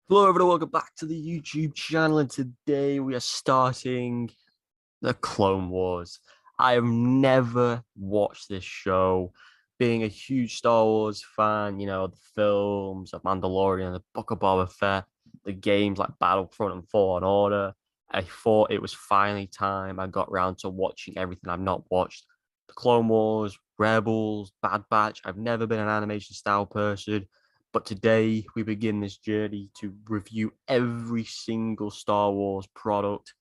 Hello, everyone. Welcome back to the YouTube channel. And today we are starting the Clone Wars. I have never watched this show. Being a huge Star Wars fan, the films of Mandalorian, the Book of Boba Fett, the games like Battlefront and Fallen Order. I thought it was finally time I got around to watching everything I've not watched. The Clone Wars, Rebels, Bad Batch. I've never been an animation style person. But today we begin this journey to review every single Star Wars product,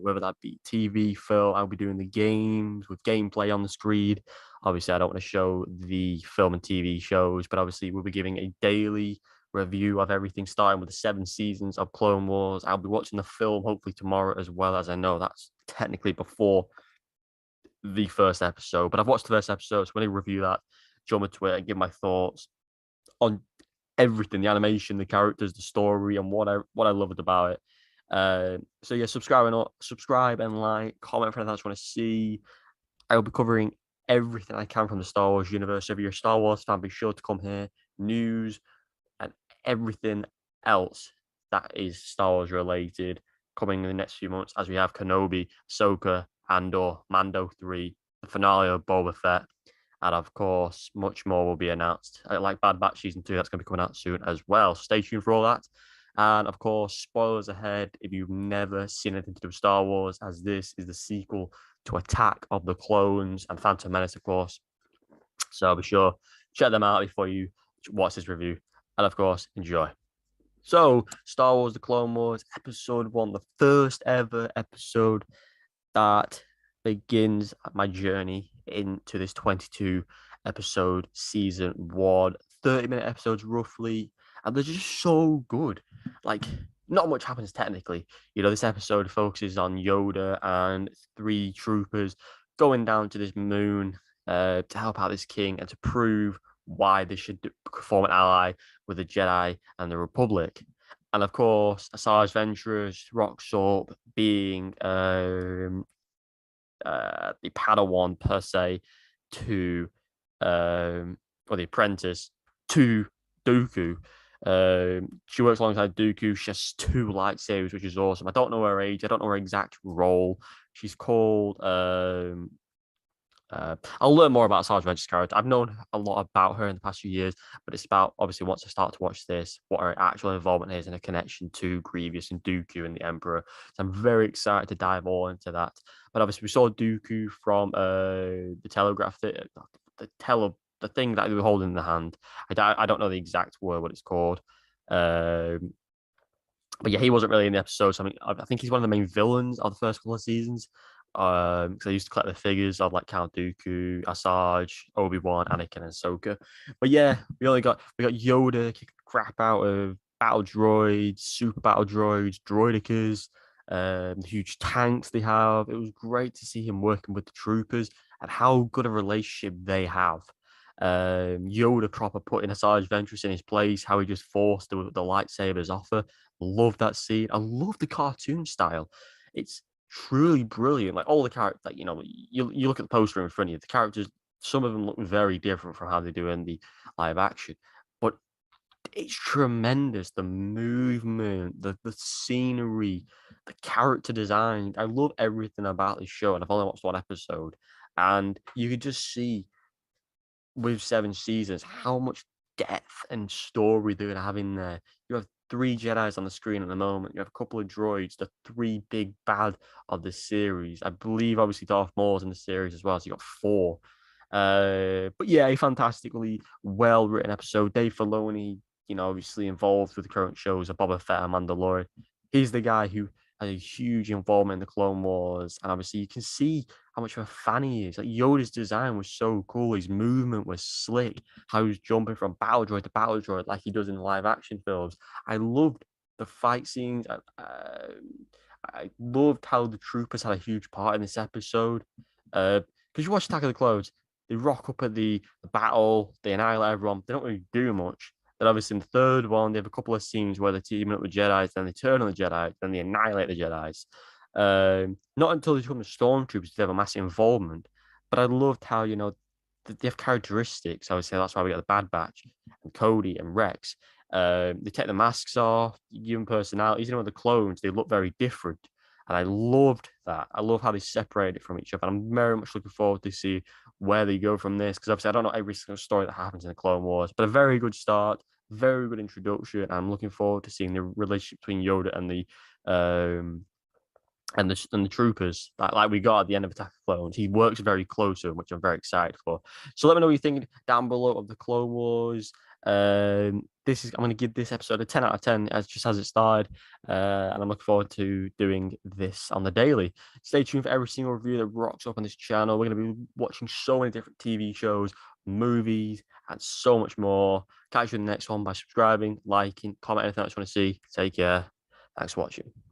whether that be TV, film. I'll be doing the games with gameplay on the screen. Obviously, I don't want to show the film and TV shows, but obviously, we'll be giving a daily review of everything, starting with the 7 seasons of Clone Wars. I'll be watching the film hopefully tomorrow, as well as I know that's technically before the first episode. But I've watched the first episode, so when I review that, jump on Twitter and give my thoughts on everything, the animation, the characters, the story, and what I loved about it. So yeah, subscribe and like, comment for anything else you want to see. I'll be covering everything I can from the Star Wars universe. If you're a Star Wars fan, be sure to come here. News and everything else that is Star Wars related coming in the next few months, as we have Kenobi, Ahsoka, Andor, Mando 3, the finale of Boba Fett, and of course, much more will be announced. Like Bad Batch Season 2, that's going to be coming out soon as well. Stay tuned for all that. And of course, spoilers ahead if you've never seen anything to do with Star Wars, as this is the sequel to Attack of the Clones and Phantom Menace, of course. So be sure check them out before you watch this review. And of course, enjoy. So, Star Wars The Clone Wars, Episode 1, the first ever episode that begins my journey into this 22 episode season one, 30-minute episodes roughly, and they're just so good. Like, not much happens technically. This episode focuses on Yoda and three troopers going down to this moon to help out this king and to prove why they should form an ally with the Jedi and the Republic. And of course, Asajj Ventress rocks up being the Padawan per se to or the apprentice to Dooku. She works alongside Dooku. She has two lightsabers, which is awesome. I don't know her age. I don't know her exact role. She's called I'll learn more about Sarge Venture's character. I've known a lot about her in the past few years, but it's about obviously once I start to watch this, what her actual involvement is in a connection to Grievous and Dooku and the Emperor. So I'm very excited to dive more into that. But obviously, we saw Dooku from the telegraph, the thing that they were holding in the hand. I don't know the exact word, what it's called. Um, but yeah, he wasn't really in the episode. So I think he's one of the main villains of the first couple of seasons. Because I used to collect the figures of like Count Dooku, Asajj, Obi-Wan, Anakin, and Ahsoka. But yeah, we got Yoda kicking the crap out of battle droids, super battle droids, droidicas, the huge tanks they have. It was great to see him working with the troopers and how good a relationship they have. Yoda proper putting Asajj Ventress in his place, how he just forced the lightsabers off her. Love that scene. I love the cartoon style. It's truly brilliant. Like all the characters, like you look at the poster in front of you, the characters, some of them look very different from how they do in the live action, but it's tremendous. The movement, the scenery, the character design. I love everything about this show, and I've only watched one episode, and you could just see with 7 seasons how much depth and story they're gonna have in there. You have three Jedi's on the screen at the moment. You have a couple of droids, the three big bad of the series. I believe obviously Darth Maul's in the series as well, so you got four. But yeah, a fantastically well written episode. Dave Filoni, obviously involved with the current shows of Boba Fett and Mandalorian. He's the guy who had a huge involvement in the Clone Wars, and obviously you can see how much of a fan he is. Like Yoda's design was so cool. His movement was slick. How he was jumping from battle droid to battle droid like he does in live action films. I loved the fight scenes. I loved how the troopers had a huge part in this episode. Because you watch Attack of the Clones, they rock up at the battle, they annihilate everyone. They don't really do much. Then obviously in the third one, they have a couple of scenes where they're teaming up with Jedi's, then they turn on the Jedi, then they annihilate the Jedi's. Not until they become the stormtroopers do they have a massive involvement. But I loved how, they have characteristics. I would say that's why we got the Bad Batch and Cody and Rex. They take the masks off, you give them personalities. With the clones, they look very different. And I loved that. I love how they separated from each other. And I'm very much looking forward to see where they go from this. Because obviously, I don't know every single story that happens in the Clone Wars, but a very good start, very good introduction. And I'm looking forward to seeing the relationship between Yoda and the troopers like we got at the end of Attack of Clones. He works very close to him, which I'm very excited for. So let me know what you think down below of the Clone Wars. I'm going to give this episode a 10 out of 10 as it started, and I'm looking forward to doing this on the daily. Stay tuned for every single review that rocks up on this channel. We're going to be watching so many different TV shows, movies, and so much more. Catch you in the next one by subscribing, liking, comment anything else you want to see. Take care. Thanks for watching.